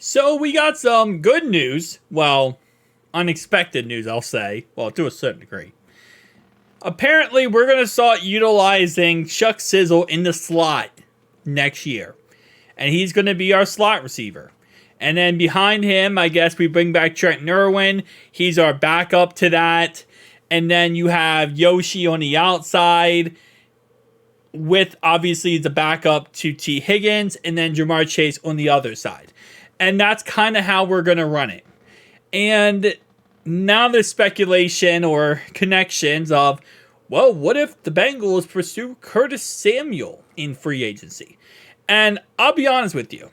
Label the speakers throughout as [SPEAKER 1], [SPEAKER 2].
[SPEAKER 1] So we got some good news. Well, unexpected news, I'll say. Well, to a certain degree. Apparently, we're going to start utilizing Chuck Sizzle in the slot next year. And he's going to be our slot receiver. And then behind him, I guess we bring back Trent Irwin. He's our backup to that. And then you have Yoshi on the outside, with obviously the backup to T. Higgins, and then Jamar Chase on the other side. And that's kind of how we're going to run it. And now there's speculation or connections of, well, what if the Bengals pursue Curtis Samuel in free agency? And I'll be honest with you.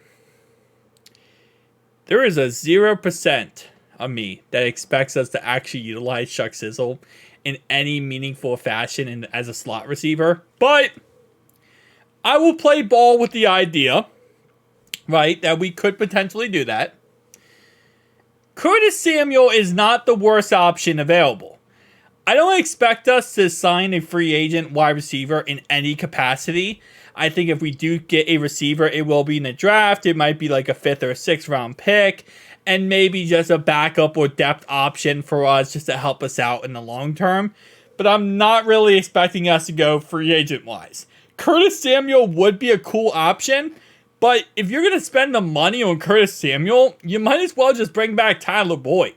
[SPEAKER 1] There is a 0% of me that expects us to actually utilize Chuck Sizzle in any meaningful fashion as a slot receiver. But I will play ball with the idea, right, that we could potentially do that. Curtis Samuel is not the worst option available. I don't expect us to sign a free agent wide receiver in any capacity. I think if we do get a receiver, it will be in the draft. It might be like a 5th or a 6th round pick, and maybe just a backup or depth option for us just to help us out in the long term. But I'm not really expecting us to go free agent wise. Curtis Samuel would be a cool option, but if you're going to spend the money on Curtis Samuel, you might as well just bring back Tyler Boyd.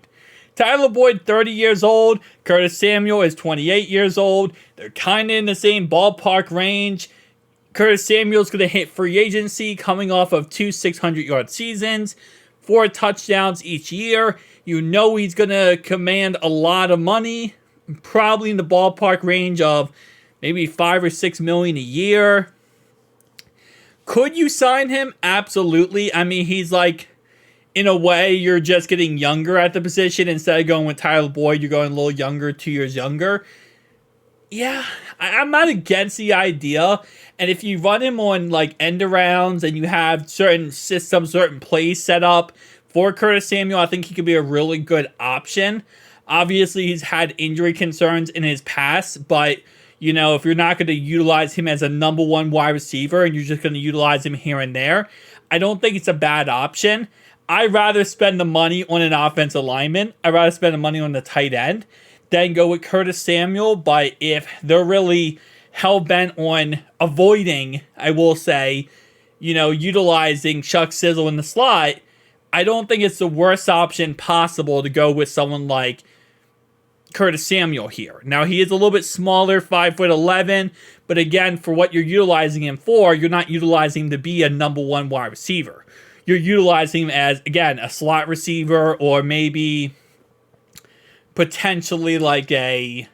[SPEAKER 1] Tyler Boyd, 30 years old. Curtis Samuel is 28 years old. They're kind of in the same ballpark range. Curtis Samuel's going to hit free agency coming off of 2 600-yard seasons, 4 touchdowns each year. You know he's going to command a lot of money, probably in the ballpark range of maybe $5 or $6 million a year. Could you sign him? Absolutely. I mean, he's like, in a way, you're just getting younger at the position. Instead of going with Tyler Boyd, you're going a little younger, 2 years younger. Yeah, I'm not against the idea. And if you run him on like end arounds and you have certain systems, certain plays set up for Curtis Samuel, I think he could be a really good option. Obviously, he's had injury concerns in his past, but you know, if you're not going to utilize him as a number one wide receiver and you're just going to utilize him here and there, I don't think it's a bad option. I'd rather spend the money on an offensive lineman. I'd rather spend the money on the tight end than go with Curtis Samuel. But if they're really hell-bent on avoiding, I will say, you know, utilizing Chuck Sizzle in the slot, I don't think it's the worst option possible to go with someone like Curtis Samuel here. Now, he is a little bit smaller, 5'11", but again, for what you're utilizing him for, you're not utilizing him to be a number one wide receiver. You're utilizing him as, again, a slot receiver or maybe potentially like I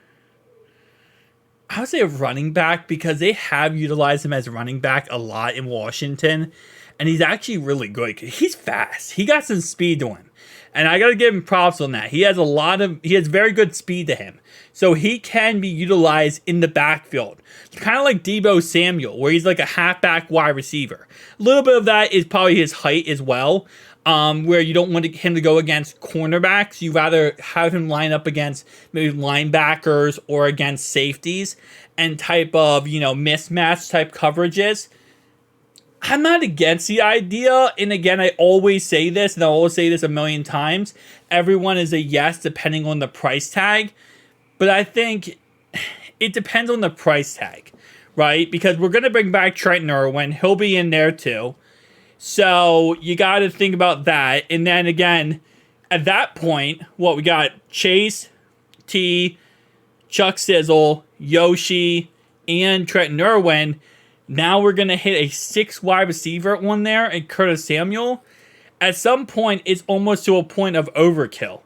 [SPEAKER 1] would say a running back, because they have utilized him as a running back a lot in Washington, and he's actually really good. He's fast. He got some speed to him. And I got to give him props on that. He has very good speed to him. So he can be utilized in the backfield. Kind of like Deebo Samuel, where he's like a halfback wide receiver. A little bit of that is probably his height as well, where you don't want him to go against cornerbacks. You rather have him line up against maybe linebackers or against safeties and type of, you know, mismatch type coverages. I'm not against the idea, and again, I always say this, and I'll always say this a million times, everyone is a yes depending on the price tag, but I think it depends on the price tag, right? Because we're going to bring back Trent Irwin, he'll be in there too, so you got to think about that, and then again, at that point, we got Chase, T, Chuck Sizzle, Yoshi, and Trent Irwin. Now we're going to hit a 6 wide receiver on there and Curtis Samuel. At some point, it's almost to a point of overkill.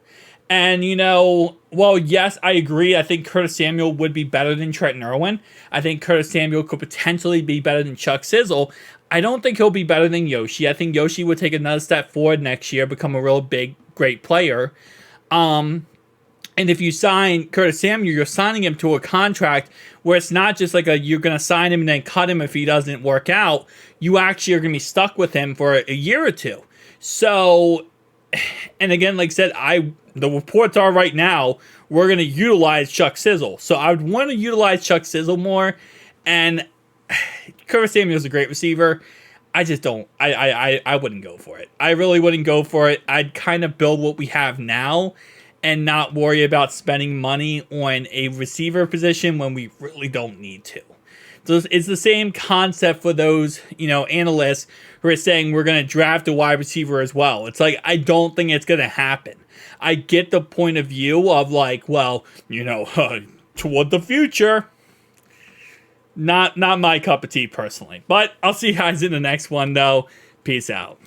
[SPEAKER 1] And, you know, well, yes, I agree. I think Curtis Samuel would be better than Trent Irwin. I think Curtis Samuel could potentially be better than Chuck Sizzle. I don't think he'll be better than Yoshi. I think Yoshi would take another step forward next year, become a real big, great player. And if you sign Curtis Samuel, you're signing him to a contract where it's not just like you're going to sign him and then cut him if he doesn't work out. You actually are going to be stuck with him for a year or two. So, and again, like I said, the reports are right now, we're going to utilize Chuck Sizzle. So I would want to utilize Chuck Sizzle more. And Curtis Samuel is a great receiver. I just don't. I wouldn't go for it. I really wouldn't go for it. I'd kind of build what we have now and not worry about spending money on a receiver position when we really don't need to. So it's the same concept for those, analysts who are saying we're going to draft a wide receiver as well. It's like, I don't think it's going to happen. I get the point of view of like, well, toward the future. Not my cup of tea personally. But I'll see you guys in the next one though. Peace out.